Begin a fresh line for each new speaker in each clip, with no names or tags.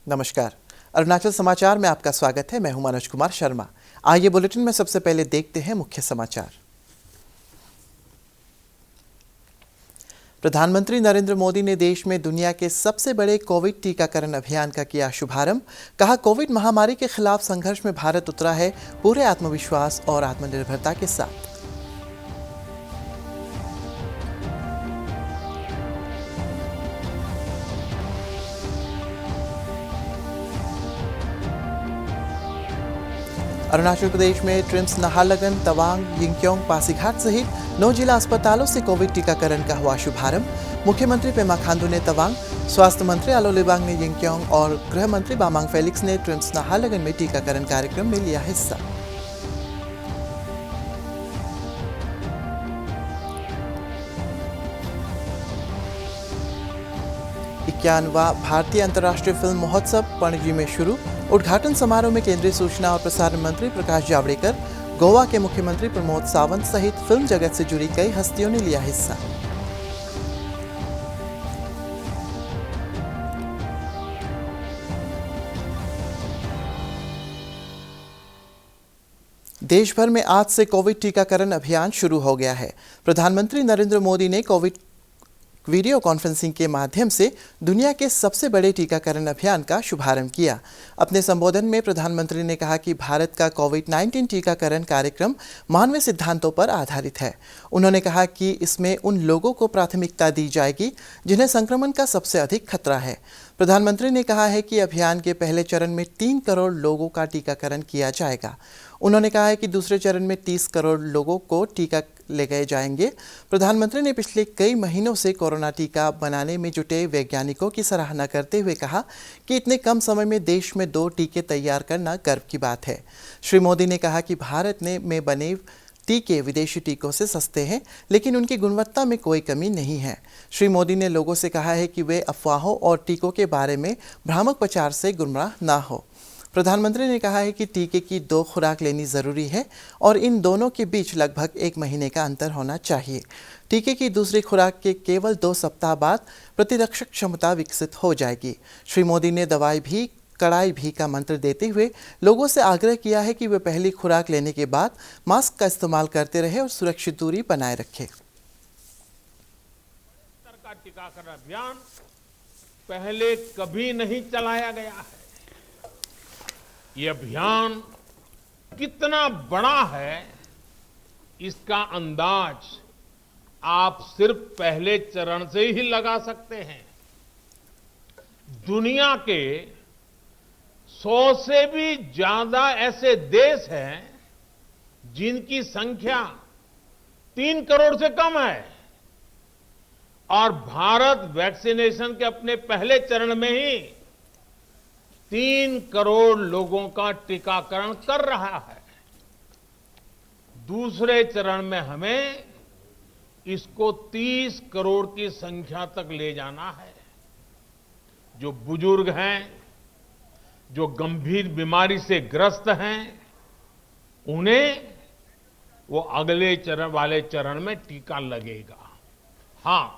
नमस्कार। अरुणाचल समाचार में आपका स्वागत है। मैं हूं मनोज कुमार शर्मा। आइए बुलेटिन में सबसे पहले देखते हैं मुख्य समाचार। प्रधानमंत्री नरेंद्र मोदी ने देश में दुनिया के सबसे बड़े कोविड टीकाकरण अभियान का किया शुभारंभ। कहा, कोविड महामारी के खिलाफ संघर्ष में भारत उतरा है पूरे आत्मविश्वास और आत्मनिर्भरता के साथ। अरुणाचल प्रदेश में ट्रिम्स नाहरलगुन, तवांग, यिंकियोंग, पासीघाट सहित 9 जिला अस्पतालों से कोविड टीकाकरण का हुआ शुभारंभ। मुख्यमंत्री पेमा खांडू ने तवांग, स्वास्थ्य मंत्री आलो लिबांग ने यिंकियोंग और गृह मंत्री बामांग फेलिक्स ने ट्रिम्स नाहरलगुन में टीकाकरण कार्यक्रम में लिया हिस्सा। 51वां भारतीय अंतर्राष्ट्रीय फिल्म महोत्सव पणजी में शुरू। उद्घाटन समारोह में केंद्रीय सूचना और प्रसारण मंत्री प्रकाश जावड़ेकर, गोवा के मुख्यमंत्री प्रमोद सावंत सहित फिल्म जगत से जुड़ी कई हस्तियों ने लिया हिस्सा। देश भर में आज से कोविड टीकाकरण अभियान शुरू हो गया है। प्रधानमंत्री नरेंद्र मोदी ने कोविड वीडियो कॉन्फ्रेंसिंग के माध्यम से दुनिया के सबसे बड़े टीकाकरण अभियान का शुभारंभ किया। अपने संबोधन में प्रधानमंत्री ने कहा कि भारत का कोविड-19 टीकाकरण कार्यक्रम मानवीय सिद्धांतों पर आधारित है। उन्होंने कहा कि इसमें उन लोगों को प्राथमिकता दी जाएगी जिन्हें संक्रमण का सबसे अधिक खतरा है। प्रधानमंत्री ने कहा है कि अभियान के पहले चरण में 3 करोड़ लोगों का टीकाकरण किया जाएगा। उन्होंने कहा है कि दूसरे चरण में 30 करोड़ लोगों को टीका ले गए जाएंगे। प्रधानमंत्री ने पिछले कई महीनों से कोरोना टीका बनाने में जुटे वैज्ञानिकों की सराहना करते हुए कहा कि इतने कम समय में देश में 2 टीके तैयार करना गर्व की बात है। श्री मोदी ने कहा कि भारत में बने टीके विदेशी टीकों से सस्ते हैं, लेकिन उनकी गुणवत्ता में कोई कमी नहीं है। श्री मोदी ने लोगों से कहा है कि वे अफवाहों और टीकों के बारे में भ्रामक प्रचार से गुमराह ना हो। प्रधानमंत्री ने कहा है कि टीके की 2 खुराक लेनी जरूरी है और इन दोनों के बीच लगभग 1 महीने का अंतर होना चाहिए। टीके की दूसरी खुराक के केवल 2 सप्ताह बाद प्रतिरक्षक क्षमता विकसित हो जाएगी। श्री मोदी ने दवाई भी कड़ाई भी का मंत्र देते हुए लोगों से आग्रह किया है कि वे पहली खुराक लेने के बाद मास्क का इस्तेमाल करते रहे और सुरक्षित दूरी बनाए रखें।
का टीकाकरण अभियान पहले कभी नहीं चलाया गया है। ये अभियान कितना बड़ा है, इसका अंदाज आप सिर्फ पहले चरण से ही लगा सकते हैं। दुनिया के 100 से भी ज्यादा ऐसे देश हैं जिनकी संख्या 3 करोड़ से कम है और भारत वैक्सीनेशन के अपने पहले चरण में ही 3 करोड़ लोगों का टीकाकरण कर रहा है। दूसरे चरण में हमें इसको 30 करोड़ की संख्या तक ले जाना है। जो बुजुर्ग हैं, जो गंभीर बीमारी से ग्रस्त हैं, उन्हें वो अगले चरण वाले चरण में टीका लगेगा। हां,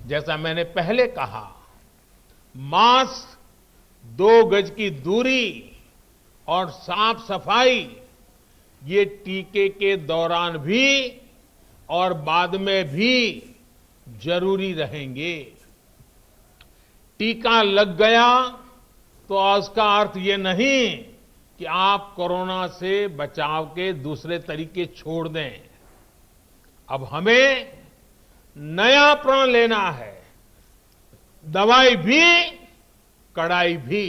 जैसा मैंने पहले कहा, मास्क, 2 गज की दूरी और साफ सफाई ये टीके के दौरान भी और बाद में भी जरूरी रहेंगे। टीका लग गया तो उसका अर्थ ये नहीं कि आप कोरोना से बचाव के दूसरे तरीके छोड़ दें। अब हमें नया प्रण लेना है, दवाई भी कड़ाई भी।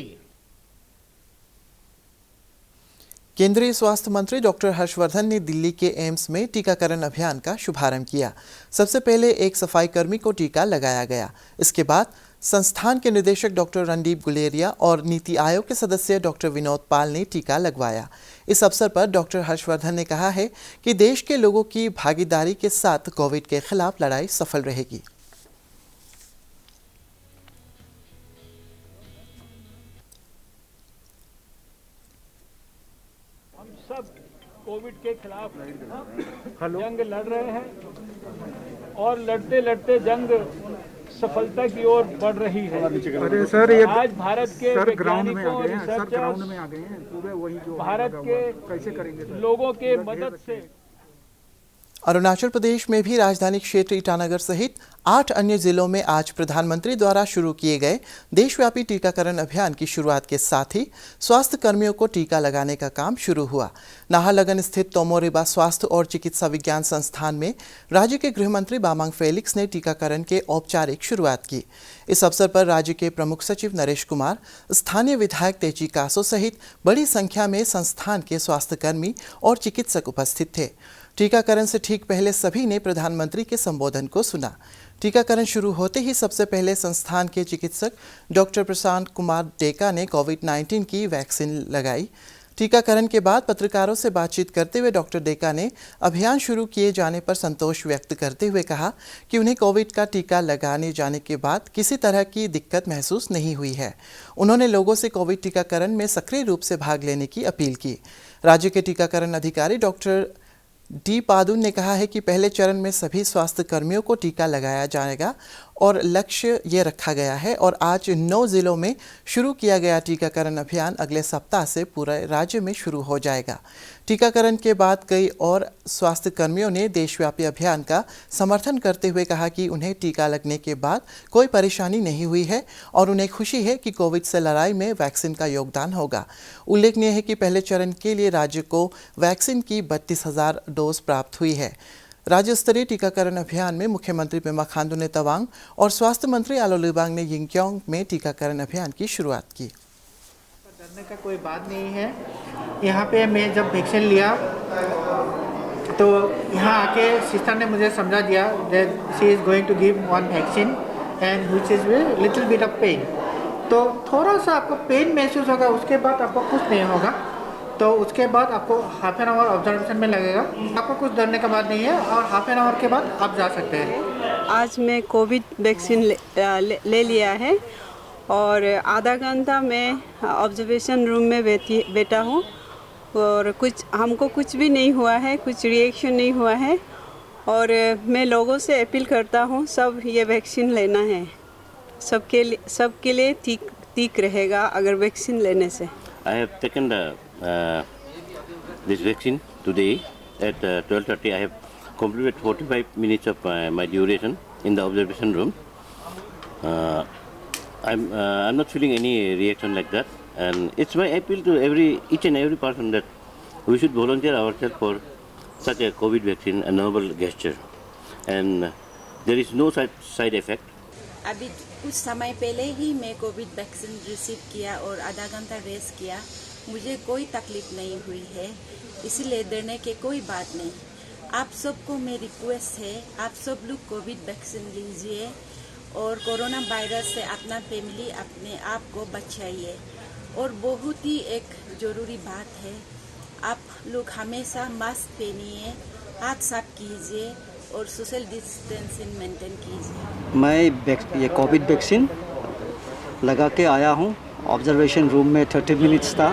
केंद्रीय स्वास्थ्य मंत्री डॉक्टर हर्षवर्धन ने दिल्ली के एम्स में टीकाकरण अभियान का शुभारंभ किया। सबसे पहले एक सफाई कर्मी को टीका लगाया गया। इसके बाद संस्थान के निदेशक डॉक्टर रणदीप गुलेरिया और नीति आयोग के सदस्य डॉक्टर विनोद पाल ने टीका लगवाया। इस अवसर पर डॉक्टर हर्षवर्धन ने कहा है कि देश के लोगों की भागीदारी के साथ कोविड के खिलाफ लड़ाई सफल रहेगी।
हम सब कोविड के खिलाफ जंग लड़ रहे हैं और लड़ते लड़ते जंग सफलता की ओर बढ़ रही है।
अरे सर ये
आज भारत के
सर ग्राउंड में आ
वैज्ञानिकों,
गए हैं, सर ग्राउंड
रिसर्चर्स,
में आ गए हैं पूरे वही जो
भारत
लगा
के
हुआ है। कैसे करेंगे सर?
लोगों के
पूरा घेर
मदद
रखे
से
हैं।
अरुणाचल प्रदेश में भी राजधानी क्षेत्र ईटानगर सहित 8 अन्य जिलों में आज प्रधानमंत्री द्वारा शुरू किए गए देशव्यापी टीकाकरण अभियान की शुरुआत के साथ ही स्वास्थ्य कर्मियों को टीका लगाने का काम शुरू हुआ। नाहरलगन स्थित तोमो रिबा स्वास्थ्य और चिकित्सा विज्ञान संस्थान में राज्य के गृह मंत्री बामांग फेलिक्स ने टीकाकरण के औपचारिक शुरुआत की। इस अवसर पर राज्य के प्रमुख सचिव नरेश कुमार, स्थानीय विधायक तेजी कासो सहित बड़ी संख्या में संस्थान के स्वास्थ्यकर्मी और चिकित्सक उपस्थित थे। टीकाकरण से ठीक पहले सभी ने प्रधानमंत्री के संबोधन को सुना। टीकाकरण शुरू होते ही सबसे पहले संस्थान के चिकित्सक डॉक्टर प्रशांत कुमार डेका ने कोविड-19 की वैक्सीन लगाई। टीकाकरण के बाद पत्रकारों से बातचीत करते हुए डॉक्टर डेका ने अभियान शुरू किए जाने पर संतोष व्यक्त करते हुए कहा कि उन्हें कोविड का टीका लगाने जाने के बाद किसी तरह की दिक्कत महसूस नहीं हुई है। उन्होंने लोगों से कोविड टीकाकरण में सक्रिय रूप से भाग लेने की अपील की। राज्य के टीकाकरण अधिकारी डॉक्टर डी पादुन ने कहा है कि पहले चरण में सभी स्वास्थ्य कर्मियों को टीका लगाया जाएगा और लक्ष्य ये रखा गया है और आज 9 जिलों में शुरू किया गया टीकाकरण अभियान अगले सप्ताह से पूरे राज्य में शुरू हो जाएगा। टीकाकरण के बाद कई और स्वास्थ्य कर्मियों ने देशव्यापी अभियान का समर्थन करते हुए कहा कि उन्हें टीका लगने के बाद कोई परेशानी नहीं हुई है और उन्हें खुशी है कि कोविड से लड़ाई में वैक्सीन का योगदान होगा। उल्लेखनीय है कि पहले चरण के लिए राज्य को वैक्सीन की 32,000 डोज प्राप्त हुई है। राज्य स्तरीय टीकाकरण अभियान में मुख्यमंत्री पेमा खांडू ने तवांग और स्वास्थ्य मंत्री आलो लिबांग ने यिंगक्योंग में टीकाकरण अभियान की शुरुआत की।
डरने का कोई बात नहीं है। यहाँ पे मैं जब वैक्सीन लिया तो यहाँ आके सिस्टर ने मुझे समझा दिया that she is going to give one vaccine and which is little bit of pain. तो थोड़ा सा आपको पेन महसूस होगा, उसके बाद आपको कुछ नहीं होगा। तो उसके बाद आपको हाफ एन आवर ऑब्जर्वेशन में लगेगा। आपको कुछ डरने का बात नहीं है और हाफ एन आवर के बाद आप जा सकते हैं।
आज मैं कोविड वैक्सीन ले लिया है और आधा घंटा मैं ऑब्जर्वेशन रूम में बैठा हूँ और हमको कुछ भी नहीं हुआ है, कुछ रिएक्शन नहीं हुआ है और मैं लोगों से अपील करता हूँ सब ये वैक्सीन लेना है। सबके लिए ठीक रहेगा अगर वैक्सीन लेने से।
I have taken this vaccine today at 12:30. I have completed 45 minutes of my duration in the observation room. I'm not feeling any reaction like that, and it's my appeal to each and every person that we should volunteer ourselves for such a COVID vaccine, a noble gesture, and there is no side effect.
अभी कुछ समय पहले ही मैं Covid vaccine receive किया और आधा घंटा rest किया। मुझे कोई तकलीफ नहीं हुई है, इसीलिए डरने की कोई बात नहीं। आप सबको मेरी रिक्वेस्ट है, आप सब लोग कोविड वैक्सीन लीजिए और कोरोना वायरस से अपना फैमिली अपने आप को बचाइए। और बहुत ही एक ज़रूरी बात है, आप लोग हमेशा मास्क पहनिए, हाथ साफ कीजिए और सोशल डिस्टेंसिंग मेंटेन कीजिए।
मैं ये कोविड वैक्सीन लगा के आया हूँ। ऑब्जर्वेशन रूम में 30 मिनट्स था।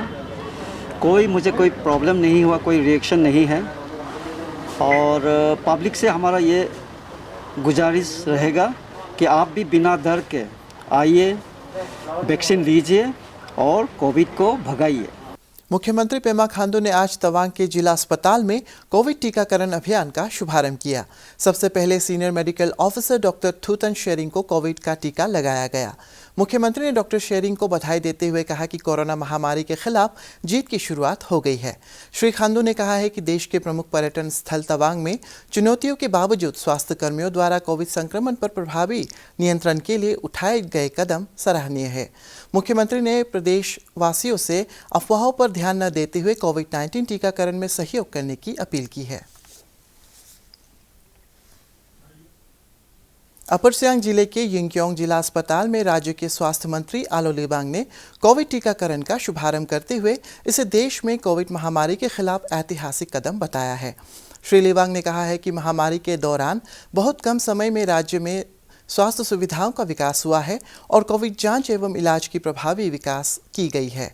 मुझे कोई प्रॉब्लम नहीं हुआ, कोई रिएक्शन नहीं है और पब्लिक से हमारा ये गुजारिश रहेगा कि आप भी बिना डर के आइए, वैक्सीन लीजिए और कोविड को भगाइए।
मुख्यमंत्री पेमा खांडू ने आज तवांग के जिला अस्पताल में कोविड टीकाकरण अभियान का शुभारंभ किया। सबसे पहले senior medical officer doctor Thutan Tsering को कोविड का टीका लगाया गया। मुख्यमंत्री ने डॉक्टर शेरिंग को बधाई देते हुए कहा कि कोरोना महामारी के खिलाफ जीत की शुरुआत हो गई है। श्री खांडू ने कहा है कि देश के प्रमुख पर्यटन स्थल तवांग में चुनौतियों के बावजूद स्वास्थ्य कर्मियों द्वारा कोविड संक्रमण पर प्रभावी नियंत्रण के लिए उठाए गए कदम सराहनीय है। मुख्यमंत्री ने प्रदेशवासियों से अफवाहों पर ध्यान न देते हुए कोविड-19 टीकाकरण में सहयोग करने की अपील की है। अपर सियांग जिले के यिंगक्योंग जिला अस्पताल में राज्य के स्वास्थ्य मंत्री आलो लिबांग ने कोविड टीकाकरण का शुभारंभ करते हुए इसे देश में कोविड महामारी के खिलाफ ऐतिहासिक कदम बताया है। श्री लिबांग ने कहा है कि महामारी के दौरान बहुत कम समय में राज्य में स्वास्थ्य सुविधाओं का विकास हुआ है और कोविड जांच एवं इलाज की प्रभावी विकास की गई है।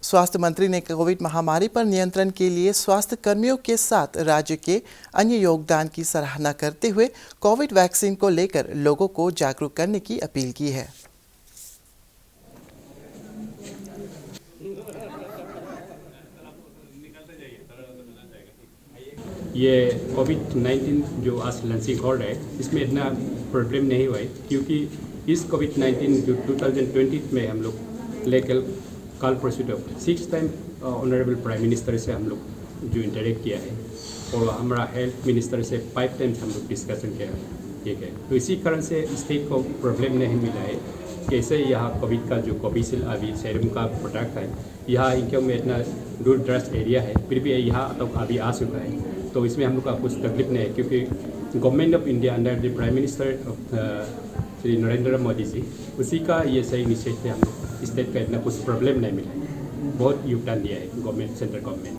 स्वास्थ्य मंत्री ने कोविड महामारी पर नियंत्रण के लिए स्वास्थ्य कर्मियों के साथ राज्य के अन्य योगदान की सराहना करते हुए कोविड वैक्सीन को लेकर लोगों को जागरूक करने की अपील की है।
ये कोविड-19 जो आज लॉन्चिंग हो रहा है, इसमें इतना प्रॉब्लम नहीं हुआ है क्योंकि इस कोविड-19 जो 2020 में हम लोग लेकर कल परसों 6 टाइम ऑनरेबल प्राइम मिनिस्टर से हम लोग जो इंटरेक्ट किया है और हमारा हेल्थ मिनिस्टर से 5 टाइम्स हम लोग डिस्कशन किया है। तो इसी कारण से स्टेट को प्रॉब्लम नहीं मिला है। कैसे यहाँ कोविड का जो कोविशील्ड अभी सीरम का प्रोडक्ट है, यहाँ इनके में इतना दूर दराज एरिया है, फिर भी यहाँ तक अभी आ चुका है। तो इसमें हम लोग का कुछ तकलीफ नहीं है क्योंकि government of India under the prime minister Shri Narendra Modi ji, उसी का ये सही इनिशिएटिव हम लोग स्टेट का इतना कुछ प्रॉब्लम नहीं मिला है। बहुत योगदान दिया है गवर्नमेंट, सेंट्रल गवर्नमेंट।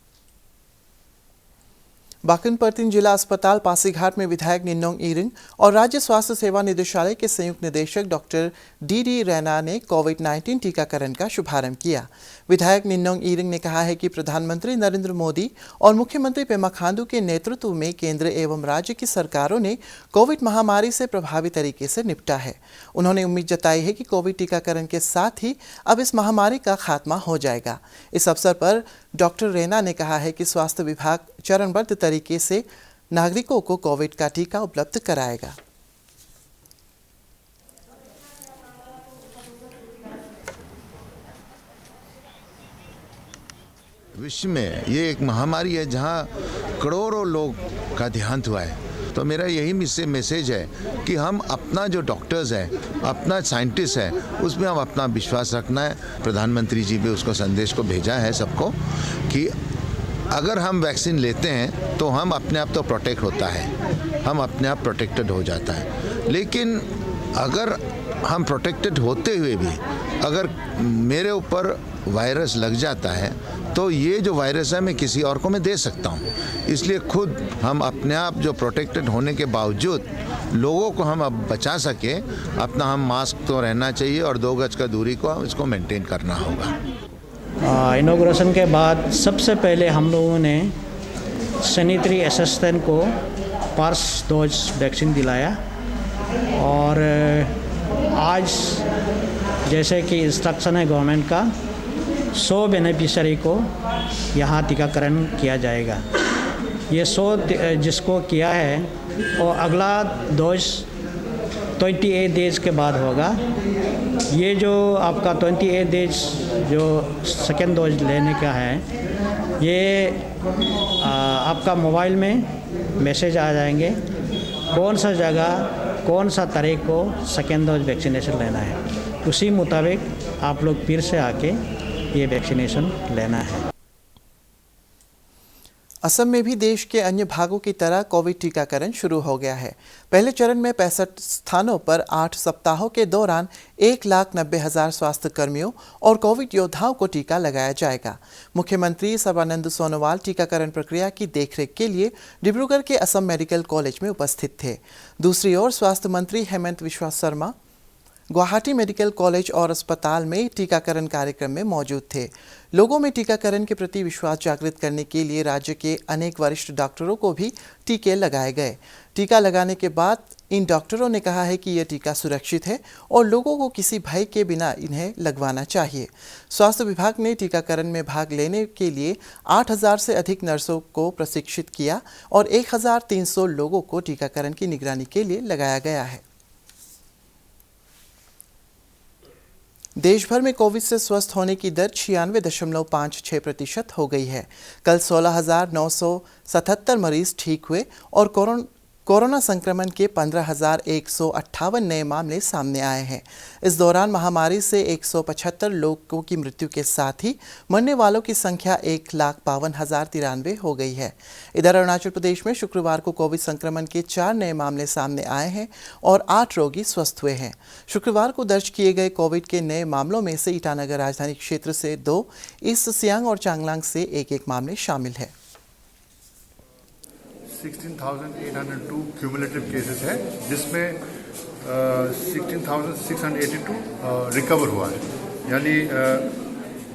बाकनपर्तिन जिला अस्पताल पासीघाट में विधायक निन्नोंग ईरिंग और राज्य स्वास्थ्य सेवा निदेशालय के संयुक्त निदेशक डॉक्टर डी रैना ने कोविड-19 टीकाकरण का शुभारंभ किया। विधायक निन्नोंग ईरिंग ने कहा है कि प्रधानमंत्री नरेंद्र मोदी और मुख्यमंत्री पेमा खांडू के नेतृत्व में केंद्र एवं राज्य की सरकारों ने कोविड महामारी से प्रभावी तरीके से निपटा है। उन्होंने उम्मीद जताई है कि कोविड टीकाकरण के साथ ही अब इस महामारी का खात्मा हो जाएगा। इस अवसर पर डॉक्टर रैना ने कहा है कि स्वास्थ्य विभाग चरणबद्ध तरीके से नागरिकों को कोविड का टीका उपलब्ध कराएगा।
विश्व में ये एक महामारी है जहां करोड़ों लोग का देहांत हुआ है। तो मेरा यही मैसेज है कि हम अपना जो डॉक्टर्स है, अपना साइंटिस्ट है, उसमें हम अपना विश्वास रखना है। प्रधानमंत्री जी भी उसको संदेश को भेजा है सबको कि अगर हम वैक्सीन लेते हैं तो हम अपने आप तो प्रोटेक्ट होता है, हम अपने आप प्रोटेक्टेड हो जाता है। लेकिन अगर हम प्रोटेक्टेड होते हुए भी अगर मेरे ऊपर वायरस लग जाता है तो ये जो वायरस है मैं किसी और को मैं दे सकता हूँ। इसलिए खुद हम अपने आप जो प्रोटेक्टेड होने के बावजूद लोगों को हम अब बचा सके, अपना हम मास्क तो रहना चाहिए और 2 गज का दूरी को इसको मेंटेन करना होगा।
इनॉग्रेशन के बाद सबसे पहले हम लोगों ने सैनिटरी असिस्टेंट को फर्स्ट डोज वैक्सीन दिलाया और आज जैसे कि इंस्ट्रक्शन है गवर्नमेंट का 100 बेनिफिशियरी को यहाँ टीकाकरण किया जाएगा। ये 100 जिसको किया है और अगला डोज 28 डेज के बाद होगा। ये जो आपका 28 डेज जो सेकेंड डोज लेने का है, ये आपका मोबाइल में मैसेज आ जाएंगे कौन सा जगह कौन सा तारीख को सेकेंड डोज वैक्सीनेशन लेना है। उसी मुताबिक आप लोग फिर से आके ये वैक्सीनेशन लेना है।
असम में भी देश के अन्य भागों की तरह कोविड टीकाकरण शुरू हो गया है। पहले चरण में 65 स्थानों पर 8 सप्ताहों के दौरान 1,90,000 स्वास्थ्य कर्मियों और कोविड योद्धाओं को टीका लगाया जाएगा। मुख्यमंत्री सर्बानंद सोनोवाल टीकाकरण प्रक्रिया की देखरेख के लिए डिब्रूगढ़ के असम मेडिकल कॉलेज में उपस्थित थे। दूसरी ओर स्वास्थ्य मंत्री हेमंत विश्वा शर्मा गुवाहाटी मेडिकल कॉलेज और अस्पताल में टीकाकरण कार्यक्रम में मौजूद थे। लोगों में टीकाकरण के प्रति विश्वास जागृत करने के लिए राज्य के अनेक वरिष्ठ डॉक्टरों को भी टीके लगाए गए। टीका लगाने के बाद इन डॉक्टरों ने कहा है कि यह टीका सुरक्षित है और लोगों को किसी भय के बिना इन्हें लगवाना चाहिए। स्वास्थ्य विभाग ने टीकाकरण में भाग लेने के लिए 8,000 से अधिक नर्सों को प्रशिक्षित किया और 1,300 लोगों को टीकाकरण की निगरानी के लिए लगाया गया है। देश भर में कोविड से स्वस्थ होने की दर 96.56% हो गई है। कल 16,977 मरीज ठीक हुए और कोरोना संक्रमण के 15,158 नए मामले सामने आए हैं। इस दौरान महामारी से 175 लोगों की मृत्यु के साथ ही मरने वालों की संख्या 1,52,093 हो गई है। इधर अरुणाचल प्रदेश में शुक्रवार को कोविड संक्रमण के 4 नए मामले सामने आए हैं और 8 रोगी स्वस्थ हुए हैं। शुक्रवार को दर्ज किए गए कोविड के नए मामलों में से ईटानगर राजधानी क्षेत्र से 2, ईस्ट सियांग और चांगलांग से 1-1 मामले शामिल है।
16,802 क्यूमुलेटिव केसेस है, जिसमें 16,682 रिकवर हुआ है। यानी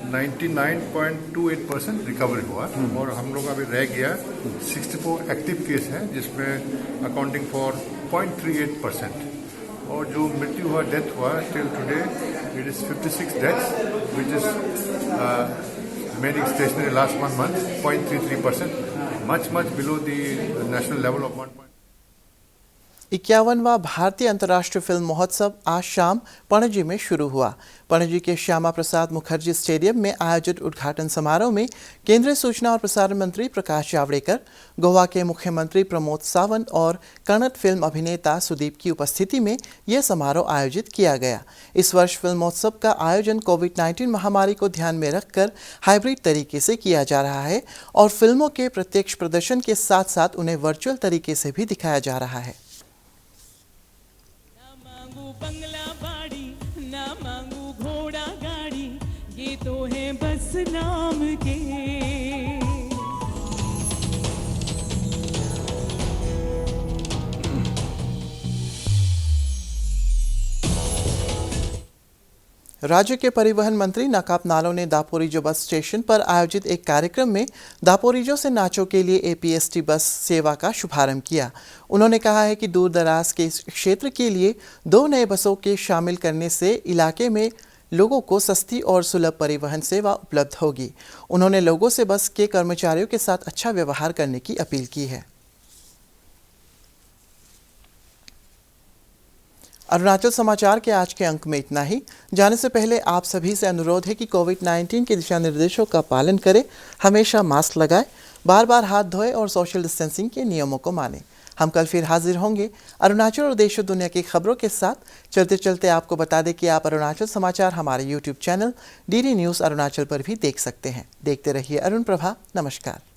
99.28% रिकवरी हुआ और हम लोग अभी रह गया 64 एक्टिव केस है जिसमें अकाउंटिंग फॉर 0.38% और जो मृत्यु हुआ डेथ हुआ till today it is 56 deaths which is remaining stationary last 1 month 0.33%, much below the national level of 1.
51वां भारतीय अंतर्राष्ट्रीय फिल्म महोत्सव आज शाम पणजी में शुरू हुआ। पणजी के श्यामा प्रसाद मुखर्जी स्टेडियम में आयोजित उद्घाटन समारोह में केंद्रीय सूचना और प्रसारण मंत्री प्रकाश जावड़ेकर, गोवा के मुख्यमंत्री प्रमोद सावंत और कन्नड़ फिल्म अभिनेता सुदीप की उपस्थिति में यह समारोह आयोजित किया गया। इस वर्ष फिल्म महोत्सव का आयोजन कोविड-19 महामारी को ध्यान में रखकर हाइब्रिड तरीके से किया जा रहा है और फिल्मों के प्रत्यक्ष प्रदर्शन के साथ साथ उन्हें वर्चुअल तरीके से भी दिखाया जा रहा है।
बंगला बाड़ी ना मांगू घोड़ा गाड़ी, ये तो है बस नाम के।
राज्य के परिवहन मंत्री नकाप नालो ने दापोरिजो बस स्टेशन पर आयोजित एक कार्यक्रम में दापोरिजो से नाचो के लिए एपीएसटी बस सेवा का शुभारंभ किया। उन्होंने कहा है कि दूर दराज के क्षेत्र के लिए 2 नए बसों के शामिल करने से इलाके में लोगों को सस्ती और सुलभ परिवहन सेवा उपलब्ध होगी। उन्होंने लोगों से बस के कर्मचारियों के साथ अच्छा व्यवहार करने की अपील की है। अरुणाचल समाचार के आज के अंक में इतना ही। जाने से पहले आप सभी से अनुरोध है कि कोविड-19 के दिशा निर्देशों का पालन करें, हमेशा मास्क लगाएं, बार-बार हाथ धोएं और सोशल डिस्टेंसिंग के नियमों को मानें। हम कल फिर हाजिर होंगे अरुणाचल और देश और दुनिया की खबरों के साथ। चलते चलते आपको बता दें कि आप अरुणाचल समाचार हमारे YouTube channel DD news Arunachal पर भी देख सकते हैं। देखते रहिए अरुण प्रभा। नमस्कार।